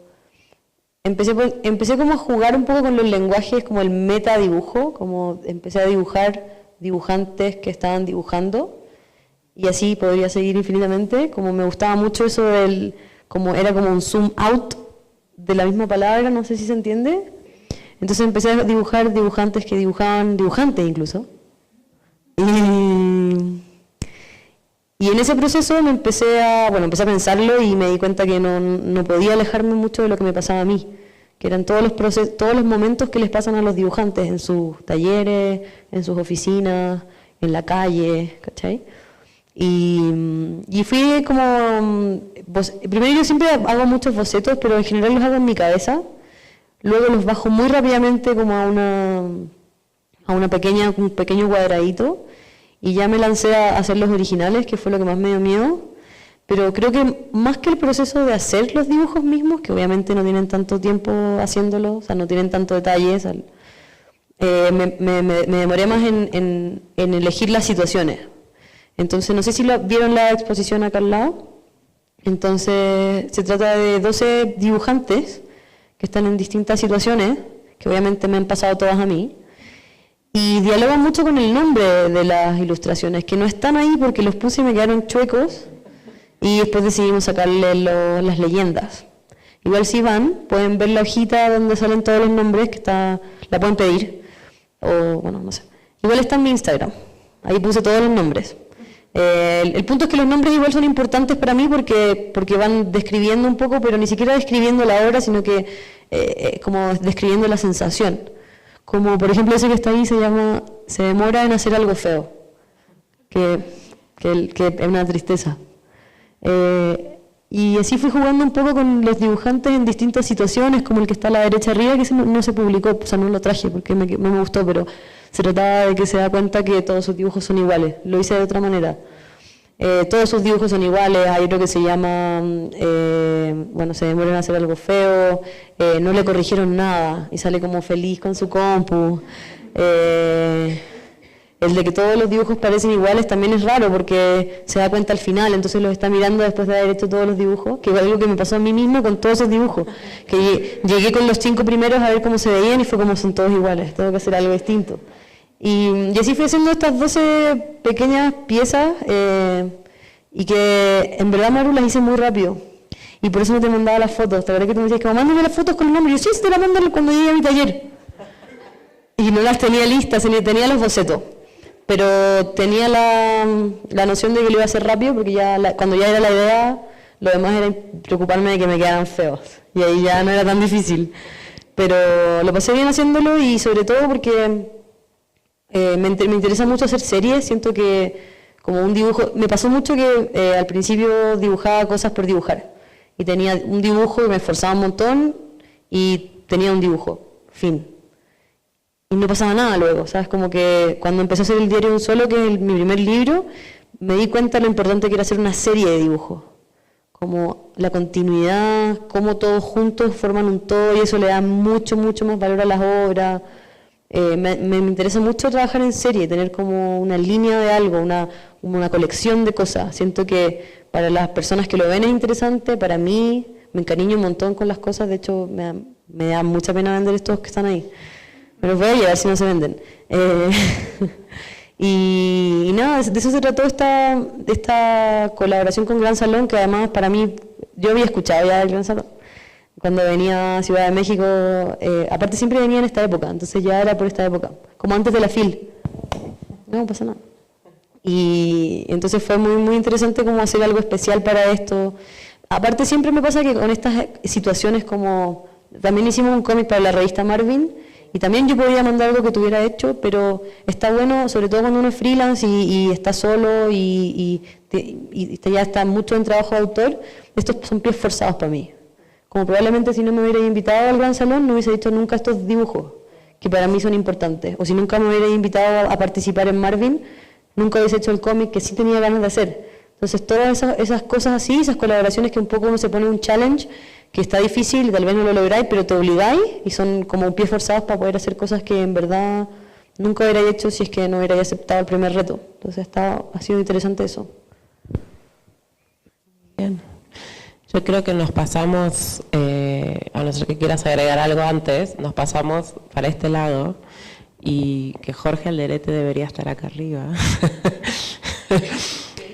empecé como a jugar un poco con los lenguajes, como el metadibujo, como empecé a dibujar dibujantes que estaban dibujando, y así podría seguir infinitamente. Como me gustaba mucho eso como era como un zoom out de la misma palabra, no sé si se entiende. Entonces empecé a dibujar dibujantes que dibujaban dibujantes incluso. Y en ese proceso empecé a pensarlo y me di cuenta que no podía alejarme mucho de lo que me pasaba a mí, que eran todos los momentos que les pasan a los dibujantes en sus talleres, en sus oficinas, en la calle, ¿cachai? Y fui como... primero yo siempre hago muchos bocetos, pero en general los hago en mi cabeza. Luego los bajo muy rápidamente como a un pequeño cuadradito. Y ya me lancé a hacer los originales, que fue lo que más me dio miedo. Pero creo que más que el proceso de hacer los dibujos mismos, que obviamente no tienen tanto tiempo haciéndolos, o sea, no tienen tanto detalles, me demoré más en elegir las situaciones. Entonces, no sé si vieron la exposición acá al lado. Entonces, se trata de 12 dibujantes que están en distintas situaciones, que obviamente me han pasado todas a mí, y dialogan mucho con el nombre de las ilustraciones, que no están ahí porque los puse y me quedaron chuecos, y después decidimos sacarle las leyendas. Igual si van, pueden ver la hojita donde salen todos los nombres, que la pueden pedir, o bueno, no sé. Igual está en mi Instagram, ahí puse todos los nombres. El punto es que los nombres igual son importantes para mí porque van describiendo un poco, pero ni siquiera describiendo la obra, sino que como describiendo la sensación. Como por ejemplo ese que está ahí se demora en hacer algo feo, que es una tristeza. Y así fui jugando un poco con los dibujantes en distintas situaciones, como el que está a la derecha arriba, que no se publicó, o sea, no lo traje porque no me gustó, pero se trataba de que se da cuenta que todos sus dibujos son iguales. Lo hice de otra manera. Todos sus dibujos son iguales. Hay otro que se llama, se demora en hacer algo feo, no le corrigieron nada y sale como feliz con su compu. El de que todos los dibujos parecen iguales también es raro porque se da cuenta al final, entonces los está mirando después de haber hecho todos los dibujos, que es algo que me pasó a mí mismo con todos esos dibujos, que llegué con los 5 primeros a ver cómo se veían y fue como son todos iguales, tengo que hacer algo distinto. Y así fui haciendo estas 12 pequeñas piezas y que en verdad, Maru, las hice muy rápido. Y por eso no te mandaba las fotos. ¿Te acuerdas que tú me decías que mándame las fotos con el nombre? Y yo, sí, te las mando cuando llegue a mi taller. Y no las tenía listas, tenía los bocetos. Pero tenía la noción de que lo iba a hacer rápido porque cuando ya era la idea, lo demás era preocuparme de que me quedaran feos. Y ahí ya no era tan difícil. pero lo pasé bien haciéndolo y sobre todo porque me interesa mucho hacer series. Siento que como un dibujo, me pasó mucho que al principio dibujaba cosas por dibujar y tenía un dibujo y me esforzaba un montón y tenía un dibujo, fin. Y no pasaba nada luego, ¿sabes? Como que cuando empecé a hacer el diario de un solo, que es mi primer libro, me di cuenta de lo importante que era hacer una serie de dibujos. Como la continuidad, cómo todos juntos forman un todo y eso le da mucho, mucho más valor a las obras. Me interesa mucho trabajar en serie, tener como una línea de algo, una colección de cosas. Siento que para las personas que lo ven es interesante, para mí me encariño un montón con las cosas, de hecho me da mucha pena vender estos que están ahí. Me los voy a llevar si no se venden. Y nada, de eso se trató esta colaboración con Gran Salón, que además para mí, yo había escuchado ya del Gran Salón. Cuando venía a Ciudad de México, aparte siempre venía en esta época, entonces ya era por esta época, como antes de la FIL. No pasa nada. Y entonces fue muy, muy interesante como hacer algo especial para esto. Aparte siempre me pasa que con estas situaciones como, también hicimos un cómic para la revista Marvin, y también yo podía mandar algo que tuviera hecho, pero está bueno, sobre todo cuando uno es freelance y está solo y ya está mucho en trabajo de autor, estos son pies forzados para mí. Como probablemente si no me hubiera invitado al Gran Salón, no hubiese hecho nunca estos dibujos, que para mí son importantes. O si nunca me hubiera invitado a participar en Marvin, nunca hubiese hecho el cómic que sí tenía ganas de hacer. Entonces todas esas cosas así, esas colaboraciones que un poco uno se pone un challenge, que está difícil y tal vez no lo lográis, pero te obligáis y son como pies forzados para poder hacer cosas que en verdad nunca hubierais hecho si es que no hubierais aceptado el primer reto. Entonces ha sido interesante eso. Bien. Yo creo que nos pasamos, a no ser que quieras agregar algo antes, nos pasamos para este lado y que Jorge Alderete debería estar acá arriba.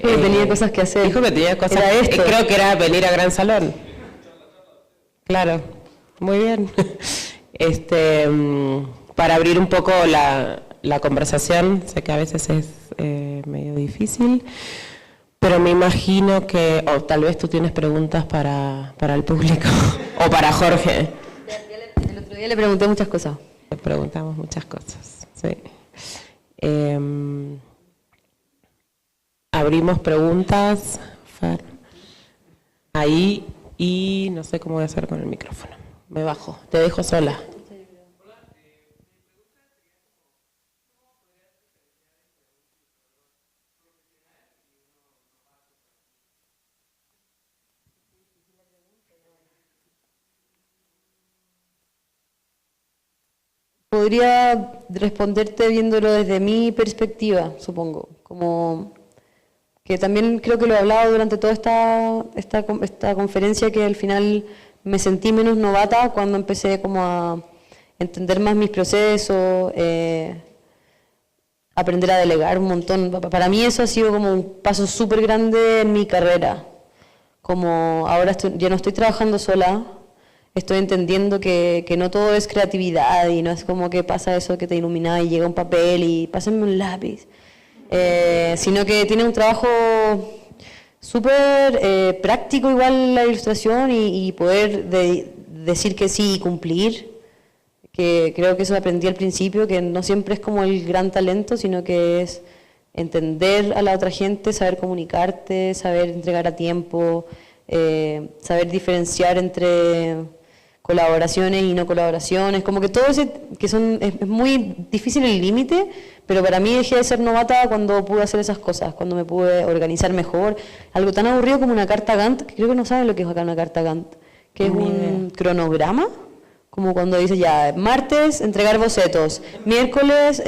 Tenía cosas que hacer. Dijo que tenía cosas era esto. Creo que era venir a Gran Salón. Claro, muy bien. Para abrir un poco la conversación, sé que a veces es medio difícil, pero me imagino que, o tal vez tú tienes preguntas para el público, o para Jorge. El otro día le pregunté muchas cosas. Le preguntamos muchas cosas, sí. Abrimos preguntas, Fer. Ahí, y no sé cómo voy a hacer con el micrófono. Me bajo, te dejo sola. Podría responderte viéndolo desde mi perspectiva, supongo, como que también creo que lo he hablado durante toda esta conferencia, que al final me sentí menos novata cuando empecé como a entender más mis procesos, aprender a delegar un montón. Para mí eso ha sido como un paso súper grande en mi carrera. Como ahora ya no estoy trabajando sola, estoy entendiendo que no todo es creatividad y no es como que pasa eso que te ilumina y llega un papel y pásenme un lápiz. Sino que tiene un trabajo súper práctico igual la ilustración y poder decir que sí y cumplir, que creo que eso aprendí al principio, que no siempre es como el gran talento, sino que es entender a la otra gente, saber comunicarte, saber entregar a tiempo, saber diferenciar entre colaboraciones y no colaboraciones, como que todo ese, es muy difícil el límite, pero para mí dejé de ser novata cuando pude hacer esas cosas, cuando me pude organizar mejor. Algo tan aburrido como una carta Gantt, que creo que no saben lo que es acá una carta Gantt, que es un cronograma, como cuando dice ya, martes entregar bocetos, miércoles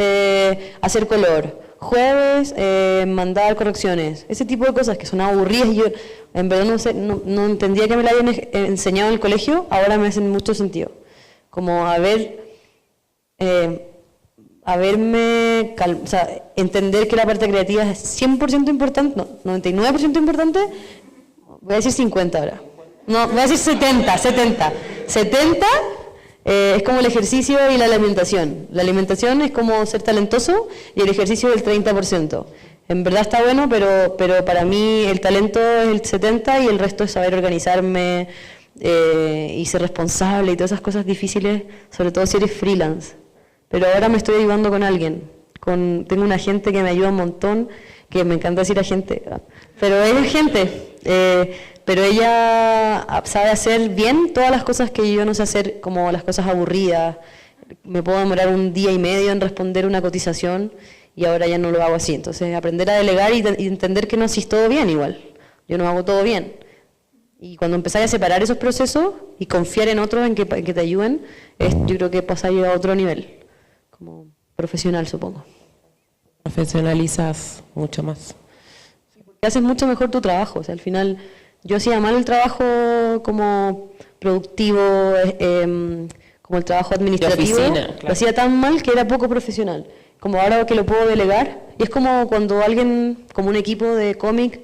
hacer color, jueves mandar correcciones, ese tipo de cosas que son aburridas y yo en verdad no entendía que me la habían enseñado en el colegio, ahora me hacen mucho sentido. Como entender que la parte creativa es 100% importante, no, 99% importante, voy a decir 50 ahora. No, voy a decir 70. 70 es como el ejercicio y la alimentación. La alimentación es como ser talentoso y el ejercicio es el 30%. En verdad está bueno, pero para mí el talento es el 70% y el resto es saber organizarme, y ser responsable y todas esas cosas difíciles, sobre todo si eres freelance. Pero ahora me estoy ayudando con alguien. Tengo una gente que me ayuda un montón, que me encanta decir a gente, pero es gente. Pero ella sabe hacer bien todas las cosas que yo no sé hacer, como las cosas aburridas. Me puedo demorar un día y medio en responder una cotización y ahora ya no lo hago así. Entonces, aprender a delegar y entender que no haces todo bien igual. Yo no hago todo bien. Y cuando empezáis a separar esos procesos y confiar en otros en que te ayuden, yo creo que pasáis a otro nivel, como profesional, supongo. Profesionalizas mucho más. Haces mucho mejor tu trabajo. O sea, al final, yo hacía mal el trabajo como productivo, como el trabajo administrativo, oficina, claro. Lo hacía tan mal que era poco profesional. Como ahora que lo puedo delegar, y es como cuando alguien, como un equipo de cómic,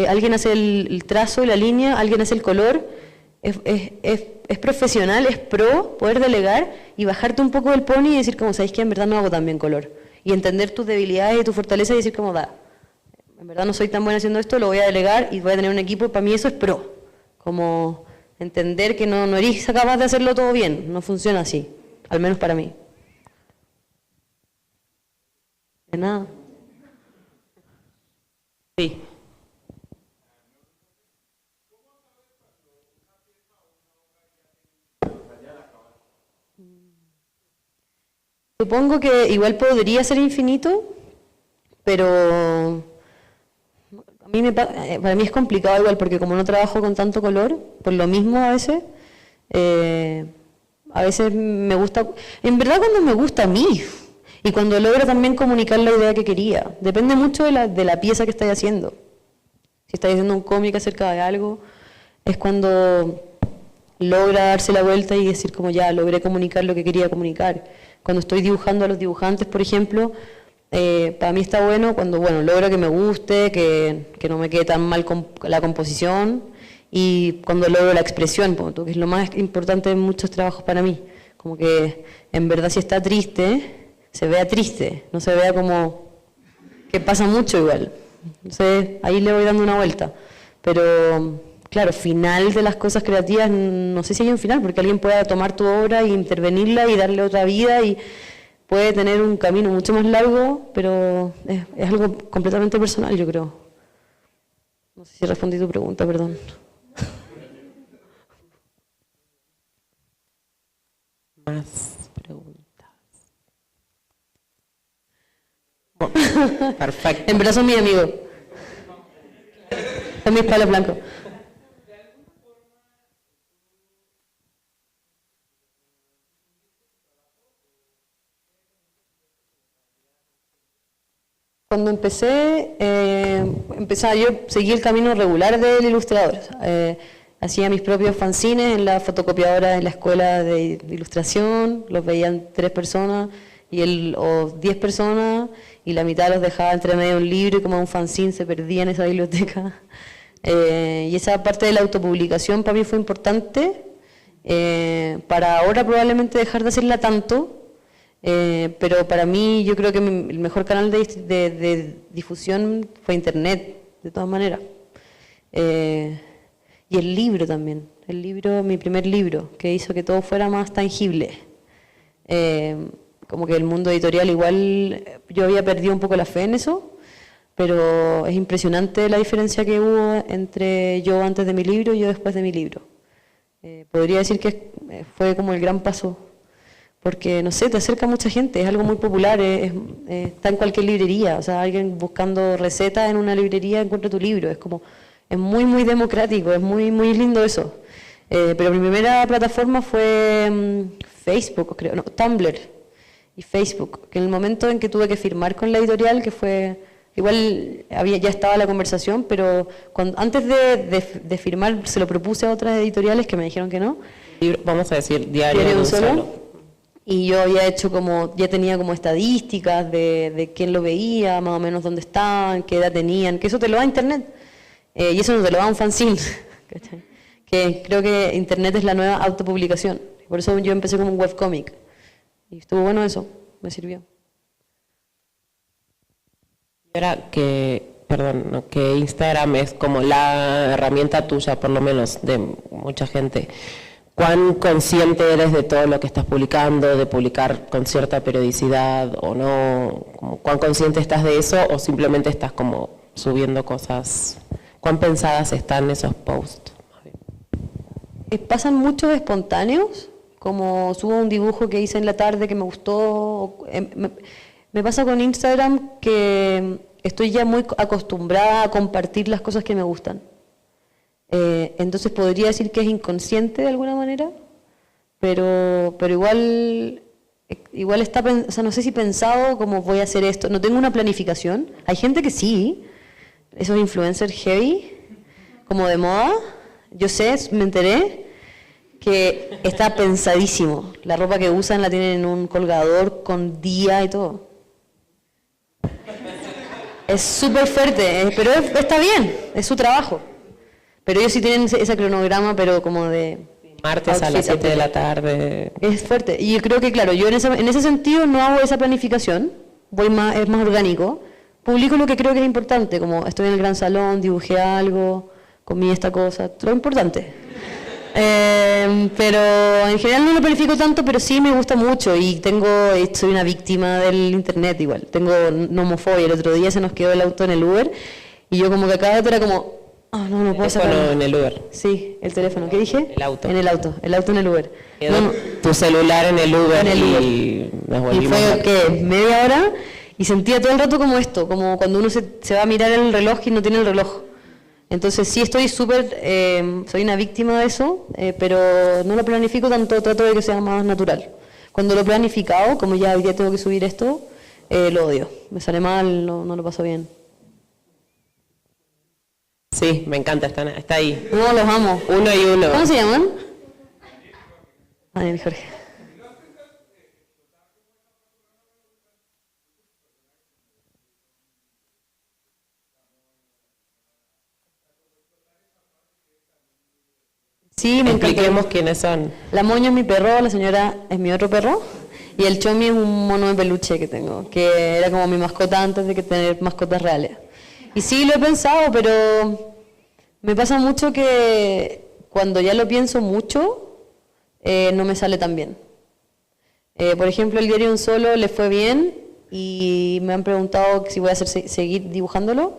alguien hace el trazo y la línea, alguien hace el color, es profesional, es pro poder delegar y bajarte un poco del pony y decir como, ¿sabéis que en verdad no hago tan bien color? Y entender tus debilidades y tus fortalezas y decir como, en verdad no soy tan buena haciendo esto, lo voy a delegar y voy a tener un equipo, y para mí eso es pro. Como entender que no eres capaz de hacerlo todo bien, no funciona así, al menos para mí. De nada. Sí. Supongo que igual podría ser infinito, pero a mí para mí es complicado igual, porque como no trabajo con tanto color, por lo mismo a veces me gusta, en verdad cuando me gusta a mí, y cuando logro también comunicar la idea que quería, depende mucho de la pieza que estáis haciendo. Si estáis haciendo un cómic acerca de algo, es cuando logra darse la vuelta y decir como ya, logré comunicar lo que quería comunicar. Cuando estoy dibujando a los dibujantes, por ejemplo, para mí está bueno cuando logro que me guste, que no me quede tan mal con la composición, y cuando logro la expresión, que es lo más importante en muchos trabajos para mí. Como que en verdad si está triste, se vea triste, no se vea como que pasa mucho igual. Entonces ahí le voy dando una vuelta. Pero claro, final de las cosas creativas, no sé si hay un final, porque alguien pueda tomar tu obra e intervenirla y darle otra vida, y puede tener un camino mucho más largo, pero es algo completamente personal, yo creo. No sé si respondí tu pregunta, perdón. Más preguntas. Bueno, perfecto. En verdad son mis amigos. Son mis palos blancos. Cuando yo seguí el camino regular del ilustrador. Hacía mis propios fanzines en la fotocopiadora en la escuela de ilustración, los veían 3 personas o 10 personas, y la mitad los dejaba entre medio de un libro, y como un fanzine se perdía en esa biblioteca. Y esa parte de la autopublicación para mí fue importante, para ahora probablemente dejar de hacerla tanto. Pero para mí yo creo que el mejor canal de difusión fue Internet, de todas maneras. Y el libro también, mi primer libro, que hizo que todo fuera más tangible. Como que el mundo editorial igual, yo había perdido un poco la fe en eso, pero es impresionante la diferencia que hubo entre yo antes de mi libro y yo después de mi libro. Podría decir que fue como el gran paso, porque, no sé, te acerca a mucha gente, es algo muy popular, está en cualquier librería, o sea, alguien buscando recetas en una librería encuentra tu libro, es muy, muy democrático, es muy, muy lindo eso. Pero mi primera plataforma fue Facebook, creo, no, Tumblr y Facebook, que en el momento en que tuve que firmar con la editorial, que fue, igual ya estaba la conversación, pero antes de firmar se lo propuse a otras editoriales que me dijeron que no. Vamos a decir, diario de un solo. Y yo había ya tenía como estadísticas de quién lo veía, más o menos dónde estaban, qué edad tenían, que eso te lo da Internet, y eso no te lo da un fanzine, ¿cachai? Que creo que Internet es la nueva autopublicación, por eso yo empecé como un webcómic, y estuvo bueno eso, me sirvió. Y ahora que perdón, ¿no? Que Instagram es como la herramienta tuya, por lo menos, de mucha gente. ¿Cuán consciente eres de todo lo que estás publicando, de publicar con cierta periodicidad o no? ¿Cuán consciente estás de eso o simplemente estás como subiendo cosas? ¿Cuán pensadas están esos posts? Pasan muchos espontáneos, como subo un dibujo que hice en la tarde que me gustó. Me pasa con Instagram que estoy ya muy acostumbrada a compartir las cosas que me gustan. Entonces podría decir que es inconsciente de alguna manera, pero igual está, o sea, no sé si pensado como voy a hacer esto. No tengo una planificación. Hay gente que sí, esos influencers heavy, como de moda. Yo sé, me enteré que está pensadísimo. La ropa que usan la tienen en un colgador con día y todo. Es súper fuerte, pero está bien, es su trabajo. Pero ellos sí tienen ese cronograma, pero como de... Martes a las 7 de la tarde. Es fuerte. Y yo creo que, claro, yo en ese sentido no hago esa planificación, es más orgánico. Publico lo que creo que es importante, como estoy en el gran salón, dibujé algo, comí esta cosa, todo lo importante. Pero en general no lo planifico tanto, pero sí me gusta mucho y soy una víctima del internet igual. Tengo nomofobia. El otro día se nos quedó el auto en el Uber y yo como que cada vez era como, no puedo sacar. ¿El teléfono en el Uber? Sí, el teléfono. ¿Qué dije? El auto. En el auto en el Uber. Quedó tu celular en el Uber, y nos volvimos. Y fue, ¿qué? Media hora y sentía todo el rato como esto, como cuando uno se va a mirar el reloj y no tiene el reloj. Entonces sí estoy soy una víctima de eso, pero no lo planifico tanto, trato de que sea más natural. Cuando lo he planificado, como ya hoy día tengo que subir esto, lo odio. Me sale mal, no lo paso bien. Sí, me encanta, está ahí. No, los amo. Uno y uno. ¿Cómo se llaman? Daniel y Jorge. Sí, me encanta. Expliquemos quiénes son. La Moño es mi perro, la señora es mi otro perro, y el Chomi es un mono de peluche que tengo, que era como mi mascota antes de que tener mascotas reales. Y sí, lo he pensado, pero me pasa mucho que cuando ya lo pienso mucho, no me sale tan bien. Por ejemplo, el diario Un Solo le fue bien y me han preguntado si voy a seguir dibujándolo.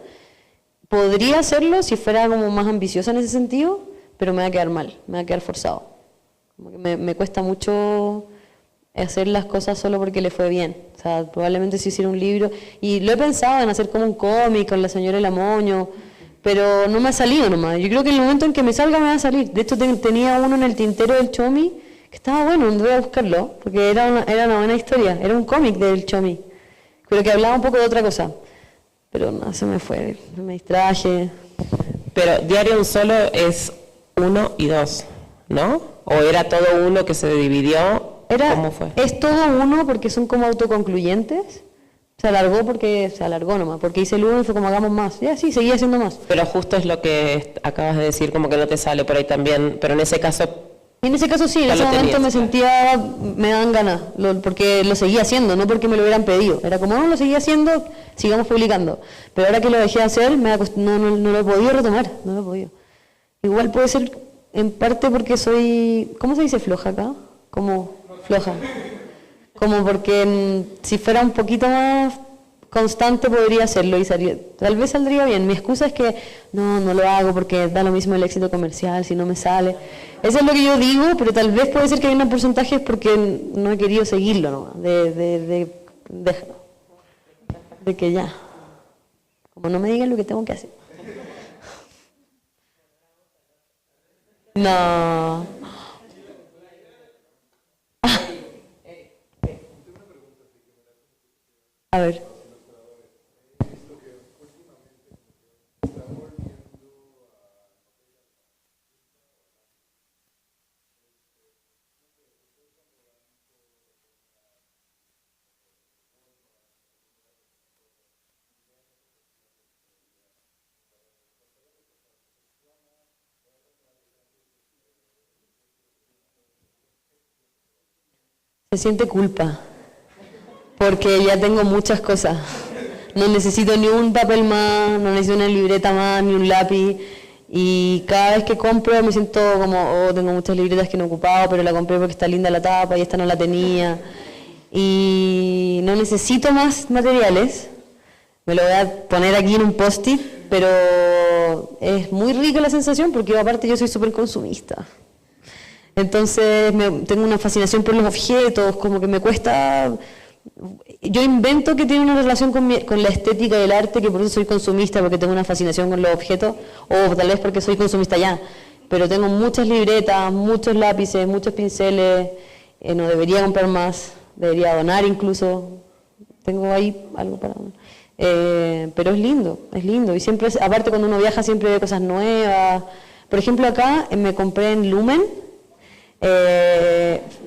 Podría hacerlo si fuera como más ambiciosa en ese sentido, pero me va a quedar mal, me va a quedar forzado. Como que me cuesta mucho hacer las cosas solo porque le fue bien. O sea, probablemente si hiciera un libro, y lo he pensado en hacer como un cómic con la señora El Amoño, pero no me ha salido nomás. Yo creo que en el momento en que me salga me va a salir. De hecho tenía uno en el tintero del Chomi, que estaba bueno, voy a buscarlo, porque era una buena historia, era un cómic del Chomi, pero que hablaba un poco de otra cosa. Pero no, se me fue, me distraje. Pero Diario Un Solo es 1 y 2, ¿no? ¿O era todo uno que se dividió? ¿Cómo fue? Es todo uno porque son como autoconcluyentes. Se alargó porque se alargó nomás, porque hice el uno y fue como hagamos más. Ya sí, seguía haciendo más. Pero justo es lo que acabas de decir, como que no te sale por ahí también, pero en ese caso... En ese caso sí, en ese momento me dan ganas, porque lo seguía haciendo, no porque me lo hubieran pedido. Era como, no, lo seguía haciendo, sigamos publicando. Pero ahora que lo dejé de hacer, no lo he podido retomar, no lo he podido. Igual puede ser en parte porque soy, ¿cómo se dice floja acá? Como floja. Como porque si fuera un poquito más constante podría hacerlo y tal vez saldría bien. Mi excusa es que no lo hago porque da lo mismo el éxito comercial, si no me sale. Eso es lo que yo digo, pero tal vez puede ser que hay un porcentaje es porque no he querido seguirlo nomás, de que ya. Como no me digan lo que tengo que hacer. No. A ver. Se siente culpa, porque ya tengo muchas cosas. no necesito ni un papel más, no necesito una libreta más, ni un lápiz. Y cada vez que compro me siento como, oh, tengo muchas libretas que no he ocupado, pero la compré porque está linda la tapa y esta no la tenía. Y no necesito más materiales. Me lo voy a poner aquí en un post-it, pero es muy rica la sensación porque aparte yo soy súper consumista. Entonces tengo una fascinación por los objetos, como que me cuesta... Yo invento que tiene una relación con la estética y el arte, que por eso soy consumista, porque tengo una fascinación con los objetos, o tal vez porque soy consumista ya. Pero tengo muchas libretas, muchos lápices, muchos pinceles, no debería comprar más, debería donar incluso. Tengo ahí algo para donar. Pero es lindo. Y siempre, aparte cuando uno viaja siempre ve cosas nuevas. Por ejemplo acá me compré en Lumen,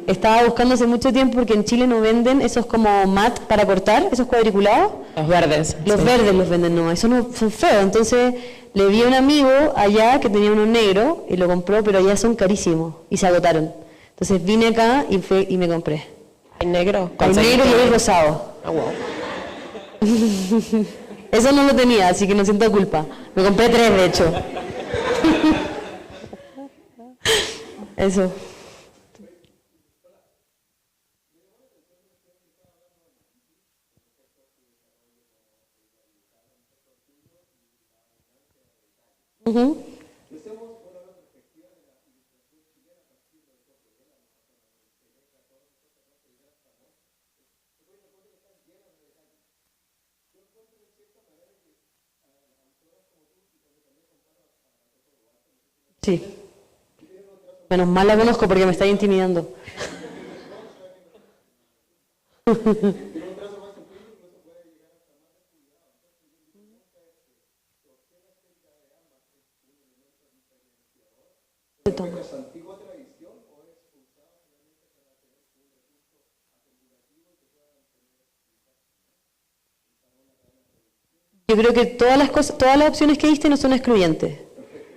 estaba buscando hace mucho tiempo porque en Chile no venden esos como mat para cortar, esos cuadriculados. Los verdes. Los verdes los venden, no, esos no son feos. Entonces le vi a un amigo allá que tenía uno negro y lo compró, pero allá son carísimos y se agotaron. Entonces vine acá y me compré. ¿Hay negro? Hay negro y hay rosado. Ah, wow. Eso no lo tenía, así que no siento culpa. Me compré 3 de hecho. Eso. Uh-huh. Sí. Menos mal la conozco porque me está intimidando. Yo creo que todas las cosas, todas las opciones que diste no son excluyentes.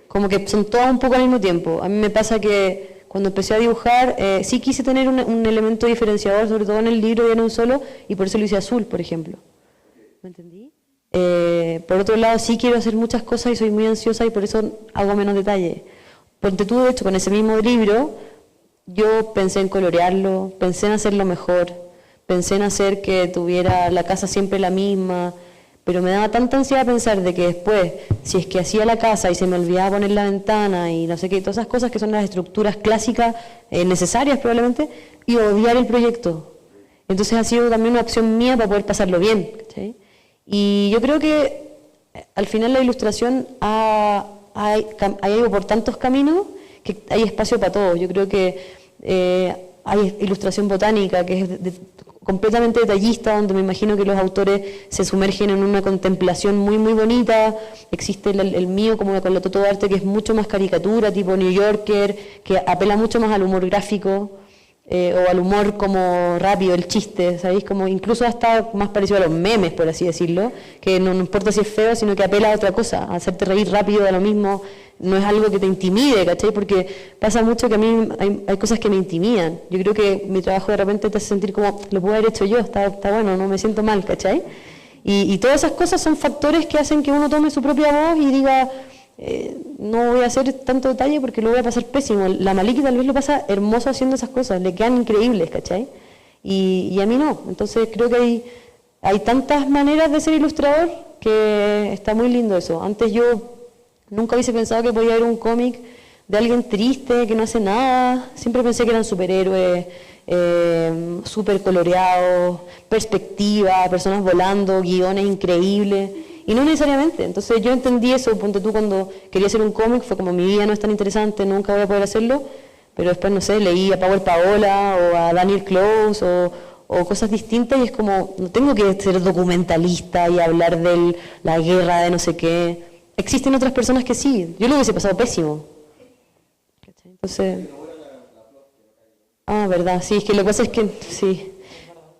Como que son todas un poco al mismo tiempo. A mí me pasa que cuando empecé a dibujar, sí quise tener un elemento diferenciador, sobre todo en el libro y en un solo, y por eso lo hice azul, por ejemplo. ¿Me entendí? Por otro lado, sí quiero hacer muchas cosas y soy muy ansiosa y por eso hago menos detalle. Ponte tú, de hecho, con ese mismo libro, yo pensé en colorearlo, pensé en hacerlo mejor, pensé en hacer que tuviera la casa siempre la misma, pero me daba tanta ansiedad pensar de que después, si es que hacía la casa y se me olvidaba poner la ventana y no sé qué, todas esas cosas que son las estructuras clásicas, necesarias probablemente, y odiar el proyecto. Entonces ha sido también una opción mía para poder pasarlo bien, ¿sí? Y yo creo que al final la ilustración ha ido por tantos caminos que hay espacio para todos. Yo creo que hay ilustración botánica, que es completamente detallista, donde me imagino que los autores se sumergen en una contemplación muy muy bonita. Existe el mío como con la Toto Arte, que es mucho más caricatura, tipo New Yorker, que apela mucho más al humor gráfico, o al humor como rápido, el chiste, ¿sabéis? Como incluso hasta más parecido a los memes, por así decirlo, que no importa si es feo, sino que apela a otra cosa, a hacerte reír rápido de lo mismo. No es algo que te intimide, ¿cachai? Porque pasa mucho que a mí hay cosas que me intimidan. Yo creo que mi trabajo de repente te hace sentir como, lo puedo haber hecho yo, está bueno, no me siento mal, ¿cachai? Y todas esas cosas son factores que hacen que uno tome su propia voz y diga, no voy a hacer tanto detalle porque lo voy a pasar pésimo. La Maliki tal vez lo pasa hermoso haciendo esas cosas, le quedan increíbles, ¿cachai? Y a mí no. Entonces creo que hay tantas maneras de ser ilustrador que está muy lindo eso. Antes yo nunca hubiese pensado que podía haber un cómic de alguien triste, que no hace nada. Siempre pensé que eran superhéroes, súper coloreados, perspectiva, personas volando, guiones increíbles. Y no necesariamente. Entonces yo entendí eso, ponte tú, cuando quería hacer un cómic, fue como mi vida no es tan interesante, nunca voy a poder hacerlo. Pero después, no sé, leí a Power Paola o a Daniel Close o cosas distintas y es como, no tengo que ser documentalista y hablar de la guerra de no sé qué. Existen otras personas que sí, yo lo hubiese pasado pésimo. Entonces, verdad, sí, es que lo que pasa es que, sí,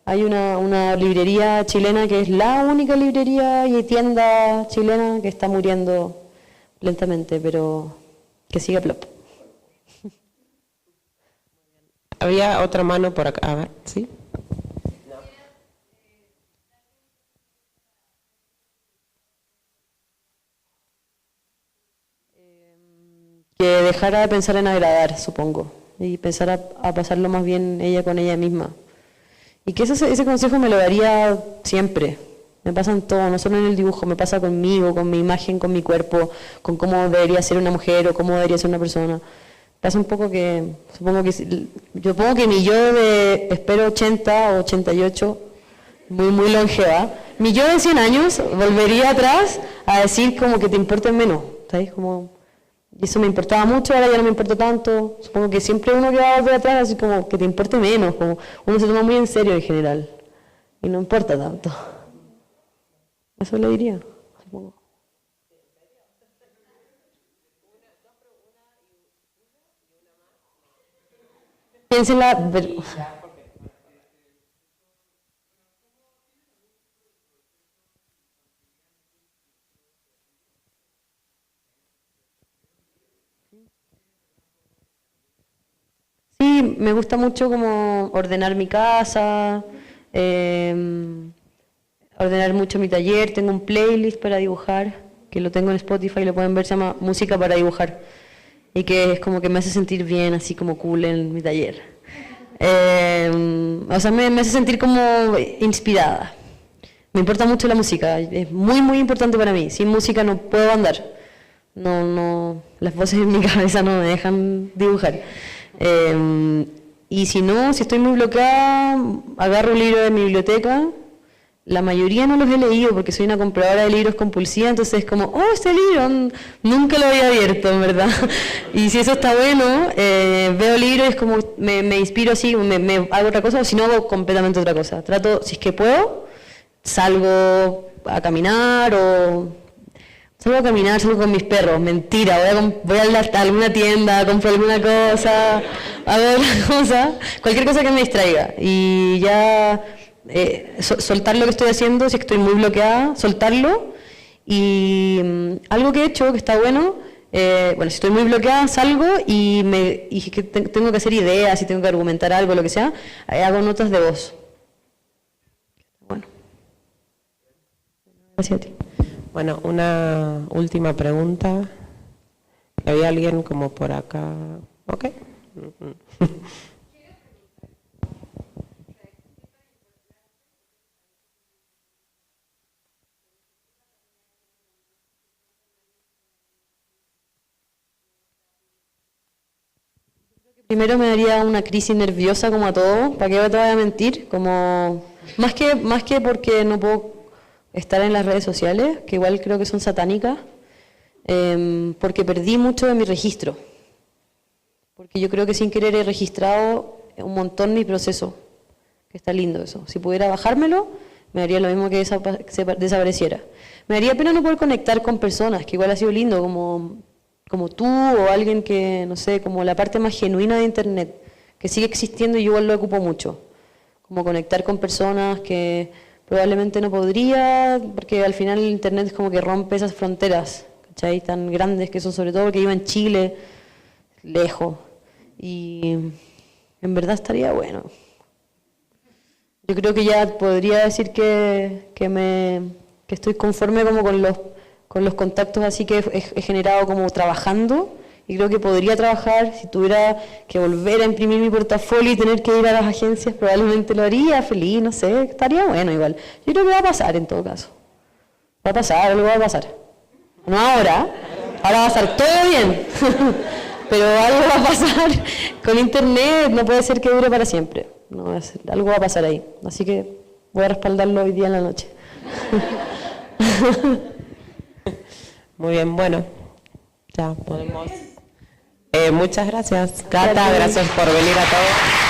hay una librería chilena que es la única librería y tienda chilena que está muriendo lentamente, pero que sigue plop. Había otra mano por acá, a ver, ¿sí? que dejara de pensar en agradar, supongo, y pensar a pasarlo más bien ella con ella misma. Y que ese consejo me lo daría siempre. Me pasa en todo, no solo en el dibujo, me pasa conmigo, con mi imagen, con mi cuerpo, con cómo debería ser una mujer o cómo debería ser una persona. Pasa un poco que, yo supongo que mi yo de, espero 80 o 88, muy longeva, mi yo de 100 años volvería atrás a decir como que te importen menos, ¿sabes? Como, y eso me importaba mucho, ahora ya no me importa tanto. Supongo que siempre uno que va a volver atrás así como que te importe menos, como uno se toma muy en serio en general y no importa tanto. Eso le diría, supongo. Piénsela. Sí, me gusta mucho como ordenar mi casa, ordenar mucho mi taller. Tengo un playlist para dibujar, que lo tengo en Spotify, lo pueden ver, se llama Música para Dibujar. Y que es como que me hace sentir bien, así como cool en mi taller. O sea, me hace sentir como inspirada. Me importa mucho la música, es muy importante para mí. Sin música no puedo andar. No, las voces en mi cabeza no me dejan dibujar. Y si no, si estoy muy bloqueada, agarro un libro de mi biblioteca. La mayoría no los he leído porque soy una compradora de libros compulsiva, entonces es como, oh, este libro, nunca lo había abierto, en verdad. Y si eso está bueno, veo libros y es como, me inspiro así, me hago otra cosa, o si no hago completamente otra cosa. Trato, si es que puedo, salgo a caminar salgo con mis perros, mentira, voy a alguna tienda, compro alguna cosa, hago otra cosa, cualquier cosa que me distraiga. Y ya soltar lo que estoy haciendo, si estoy muy bloqueada, soltarlo. Y algo que he hecho, que está bueno, si estoy muy bloqueada, salgo y que tengo que hacer ideas, y tengo que argumentar algo, lo que sea, hago notas de voz. Bueno. Gracias a ti. Bueno, una última pregunta. ¿Había alguien como por acá? Ok. Primero me daría una crisis nerviosa como a todos, ¿para qué te voy a mentir? Como, más que porque no puedo estar en las redes sociales, que igual creo que son satánicas, porque perdí mucho de mi registro. Porque yo creo que sin querer he registrado un montón mi proceso, que está lindo eso. Si pudiera bajármelo, me daría lo mismo que desapareciera. Me daría pena no poder conectar con personas, que igual ha sido lindo, como tú o alguien que, no sé, como la parte más genuina de Internet, que sigue existiendo y yo igual lo ocupo mucho. Como conectar con personas que probablemente no podría, porque al final el Internet es como que rompe esas fronteras, ¿cachai? Tan grandes que son, sobre todo porque vivo en Chile, lejos. Y en verdad estaría bueno. Yo creo que ya podría decir que estoy conforme como con los contactos así que he generado como trabajando, y creo que podría trabajar. Si tuviera que volver a imprimir mi portafolio y tener que ir a las agencias, probablemente lo haría feliz, no sé, estaría bueno igual. Yo creo que va a pasar en todo caso. Va a pasar, algo va a pasar. No ahora va a estar todo bien, pero algo va a pasar con Internet, no puede ser que dure para siempre. No, algo va a pasar ahí, así que voy a respaldarlo hoy día en la noche. Muy bien, bueno, ya podemos. Muchas gracias, Cata, gracias por venir a todos.